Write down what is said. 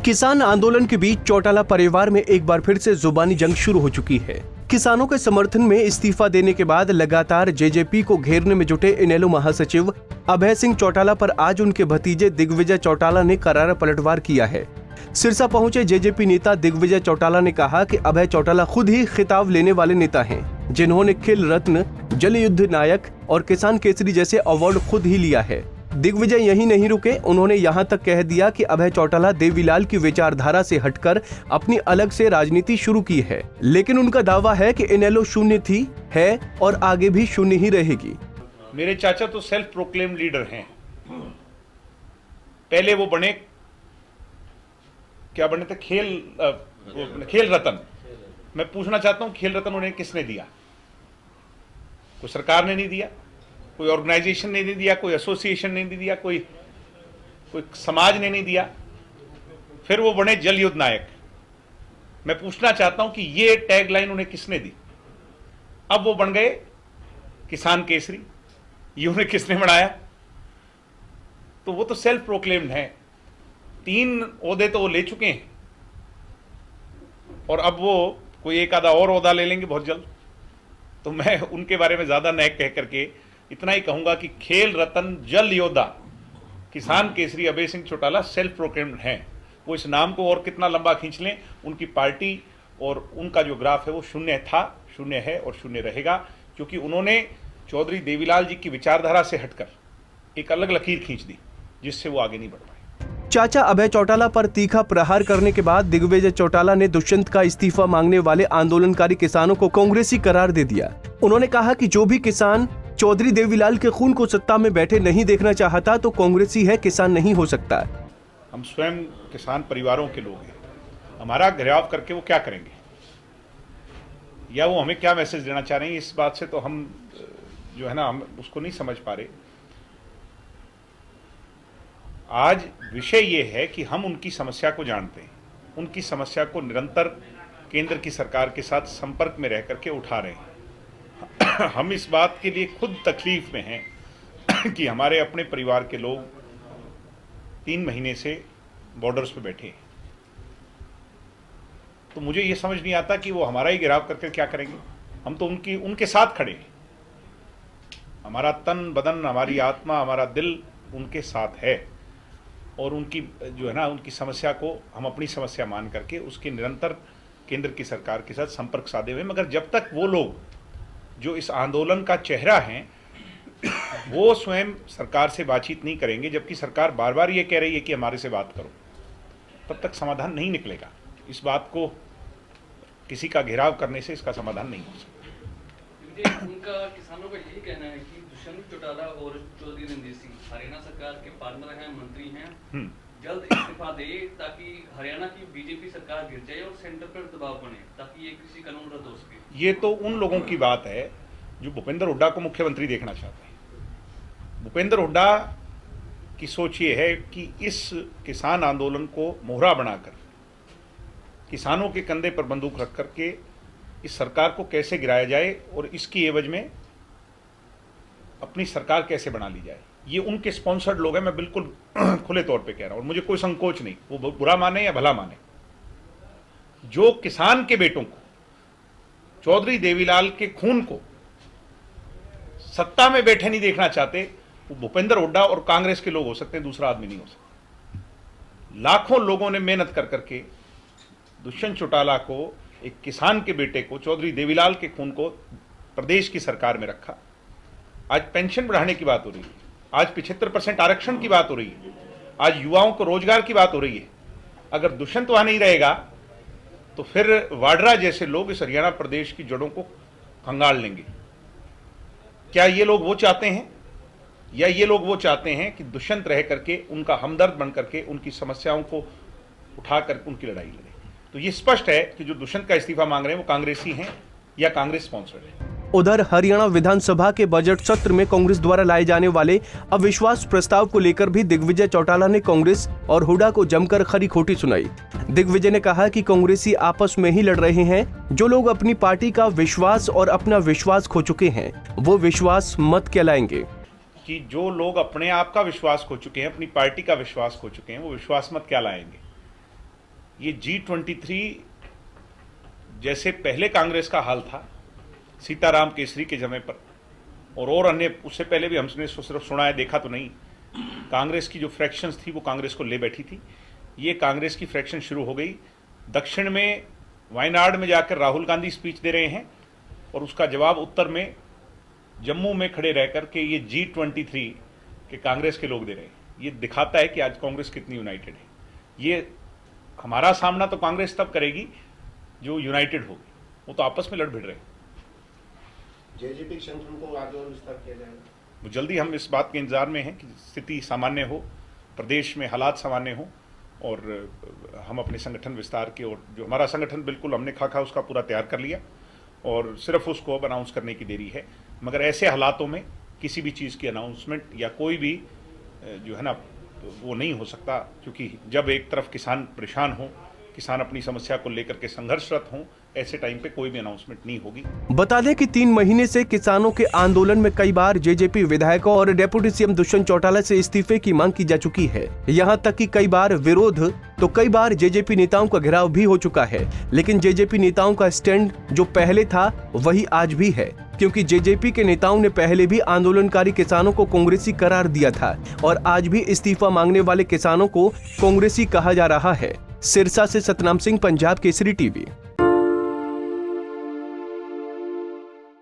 किसान आंदोलन के बीच चौटाला परिवार में एक बार फिर से जुबानी जंग शुरू हो चुकी है। किसानों के समर्थन में इस्तीफा देने के बाद लगातार जेजेपी को घेरने में जुटे इनेलो महासचिव अभय सिंह चौटाला पर आज उनके भतीजे दिग्विजय चौटाला ने करारा पलटवार किया है। सिरसा पहुंचे जेजेपी नेता दिग्विजय चौटाला ने कहा कि अभय चौटाला खुद ही खिताब लेने वाले नेता हैं, जिन्होंने खेल रत्न, जल युद्ध नायक और किसान केसरी जैसे अवार्ड खुद ही लिया है। दिग्विजय यही नहीं रुके, उन्होंने यहां तक कह दिया कि अभय चौटाला देवीलाल की विचारधारा से हटकर अपनी अलग से राजनीति शुरू की है, लेकिन उनका दावा है कि इनेलो शून्य थी, है और आगे भी शून्य ही रहेगी। मेरे चाचा तो सेल्फ प्रोक्लेम लीडर हैं। पहले वो बने, क्या बने थे, खेल रत्न। मैं पूछना चाहता हूं, खेल रत्न उन्हें किसने दिया? कोई सरकार ने नहीं दिया, कोई ऑर्गेनाइजेशन ने नहीं दिया, कोई एसोसिएशन ने नहीं दिया, कोई समाज ने नहीं दिया। फिर वो बने जल युद्ध नायक। मैं पूछना चाहता हूं कि ये टैगलाइन उन्हें किसने दी? अब वो बन गए किसान केसरी। ये उन्हें किसने बनाया? तो वो तो सेल्फ प्रोक्लेम्ड है। 3 ओहदे तो वो ले चुके हैं और अब वो कोई एक आधा और ओहदा ले लेंगे बहुत जल्द। तो मैं उनके बारे में ज्यादा न कह करके इतना ही कहूंगा कि खेल रत्न, जल योद्धा, किसान केसरी अभय सिंह चौटाला सेल्फ प्रोक्लेम्ड हैं। वो इस नाम को और कितना लंबा खींच लें, उनकी पार्टी और उनका जो ग्राफ है वो शून्य था, शून्य है और शून्य रहेगा, क्योंकि उन्होंने चौधरी देवीलाल जी की विचारधारा से हटकर एक अलग लकीर खींच दी, जिससे वो आगे नहीं बढ़ पाए। चाचा अभय चौटाला पर तीखा प्रहार करने के बाद दिग्विजय चौटाला ने दुष्यंत का इस्तीफा मांगने वाले आंदोलनकारी किसानों को कांग्रेसी करार दे दिया। उन्होंने कहा कि जो भी किसान चौधरी देवीलाल के खून को सत्ता में बैठे नहीं देखना चाहता तो कांग्रेसी है, किसान नहीं हो सकता। हम स्वयं किसान परिवारों के लोग हैं। हमारा घेराव करके वो क्या करेंगे, या वो हमें क्या मैसेज देना चाह रहे हैं, इस बात से तो हम जो है ना, हम उसको नहीं समझ पा रहे। आज विषय ये है कि हम उनकी समस्या को जानते हैं, उनकी समस्या को निरंतर केंद्र की सरकार के साथ संपर्क में रह करके उठा रहे हैं। हम इस बात के लिए खुद तकलीफ में हैं कि हमारे अपने परिवार के लोग 3 महीने से बॉर्डर्स पे बैठे हैं। तो मुझे ये समझ नहीं आता कि वो हमारा ही घेराव करके क्या करेंगे। हम तो उनके साथ खड़े हैं। हमारा तन बदन, हमारी आत्मा, हमारा दिल उनके साथ है और उनकी जो है ना, उनकी समस्या को हम अपनी समस्या मान करके उसके निरंतर केंद्र की सरकार के साथ संपर्क साधे हुए। मगर जब तक वो लोग जो इस आंदोलन का चेहरा हैं वो स्वयं सरकार से बातचीत नहीं करेंगे, जबकि सरकार बार बार ये कह रही है कि हमारे से बात करो, तब तक समाधान नहीं निकलेगा। इस बात को, किसी का घेराव करने से इसका समाधान नहीं हो सकता। उनका किसानों का यही कहना है कि दुष्यंत चौटाला और चौधरी रणजीत सिंह हरियाणा सरकार के पार्टनर हैं, मंत्री हैं, जल्द इस्तीफा दे ताकि हरियाणा की बीजेपी सरकार गिर जाए और सेंटर पर दबाव बने, ताकि ये किसी कानून रद्द हो सके। ये तो उन लोगों की बात है जो भूपेंद्र हुड्डा को मुख्यमंत्री देखना चाहते हैं। भूपेंद्र हुड्डा की सोच ये है कि इस किसान आंदोलन को मोहरा बनाकर, किसानों के कंधे पर बंदूक रख करके इस सरकार को कैसे गिराया जाए और इसकी एवज में अपनी सरकार कैसे बना ली जाए। ये उनके स्पॉन्सर्ड लोग हैं, मैं बिल्कुल खुले तौर पे कह रहा हूं और मुझे कोई संकोच नहीं, वो बुरा माने या भला माने। जो किसान के बेटों को, चौधरी देवीलाल के खून को सत्ता में बैठे नहीं देखना चाहते, वो भूपेंद्र हुड्डा और कांग्रेस के लोग हो सकते हैं, दूसरा आदमी नहीं हो सकता। लाखों लोगों ने मेहनत कर करके दुष्यंत चौटाला को, एक किसान के बेटे को, चौधरी देवीलाल के खून को प्रदेश की सरकार में रखा। आज पेंशन बढ़ाने की बात हो रही है, आज 75% आरक्षण की बात हो रही है, आज युवाओं को रोजगार की बात हो रही है। अगर दुष्यंत वहां नहीं रहेगा तो फिर वाड्रा जैसे लोग इस हरियाणा प्रदेश की जड़ों को खंगाल लेंगे। क्या ये लोग वो चाहते हैं, या ये लोग वो चाहते हैं कि दुष्यंत रह करके उनका हमदर्द बन करके उनकी समस्याओं को उठाकर उनकी लड़ाई लड़े? तो ये स्पष्ट है कि जो दुष्यंत का इस्तीफा मांग रहे हैं वो कांग्रेसी हैं या कांग्रेस स्पॉन्सर्ड है। उधर हरियाणा विधानसभा के बजट सत्र में कांग्रेस द्वारा लाए जाने वाले अविश्वास प्रस्ताव को लेकर भी दिग्विजय चौटाला ने कांग्रेस और हुड्डा को जमकर खरी खोटी सुनाई। दिग्विजय ने कहा कि कांग्रेसी आपस में ही लड़ रहे हैं। जो लोग अपनी पार्टी का विश्वास और अपना विश्वास खो चुके हैं, वो विश्वास मत कहलाएंगे। कि जो लोग अपने आप का विश्वास खो चुके हैं, अपनी पार्टी का विश्वास खो चुके हैं, वो विश्वास मत क्या लाएंगे। ये G23 जैसे पहले कांग्रेस का हाल था सीताराम केसरी के जमे पर, और अन्य उससे पहले भी हमने सिर्फ सुना है, देखा तो नहीं। कांग्रेस की जो फ्रैक्शंस थी वो कांग्रेस को ले बैठी थी। ये कांग्रेस की फ्रैक्शन शुरू हो गई। दक्षिण में वायनाड में जाकर राहुल गांधी स्पीच दे रहे हैं और उसका जवाब उत्तर में जम्मू में खड़े रहकर के ये G23 के कांग्रेस के लोग दे रहे हैं। ये दिखाता है कि आज कांग्रेस कितनी यूनाइटेड है। ये हमारा सामना तो कांग्रेस तब करेगी जो यूनाइटेड होगी, वो तो आपस में लड़ भिड़ रहे हैं। जेजेपी संगठन को आगे और विस्तार किया जाएगा। वो जल्दी हम इस बात के इंतजार में हैं कि स्थिति सामान्य हो, प्रदेश में हालात सामान्य हो और हम अपने संगठन विस्तार के, और जो हमारा संगठन बिल्कुल हमने खाका उसका पूरा तैयार कर लिया और सिर्फ उसको अब अनाउंस करने की देरी है। मगर ऐसे हालातों में किसी भी चीज़ की अनाउंसमेंट या कोई भी जो है ना वो नहीं हो सकता, क्योंकि जब एक तरफ किसान परेशान हो, किसान अपनी समस्या को लेकर के संघर्षरत हों, ऐसे टाइम पे कोई भी अनाउंसमेंट नहीं होगी। बता दें कि 3 महीने से किसानों के आंदोलन में कई बार जेजेपी विधायकों और डेप्यूटी सीएम दुष्यंत चौटाला से इस्तीफे की मांग की जा चुकी है। यहां तक कि कई बार विरोध तो कई बार जेजेपी नेताओं का घेराव भी हो चुका है, लेकिन जेजेपी नेताओं का स्टैंड जो पहले था वही आज भी है, क्योंकि जेजेपी के नेताओं ने पहले भी आंदोलनकारी किसानों को कांग्रेसी करार दिया था और आज भी इस्तीफा मांगने वाले किसानों को कांग्रेसी कहा जा रहा है। सिरसा से सतनाम सिंह, पंजाब केसरी टीवी।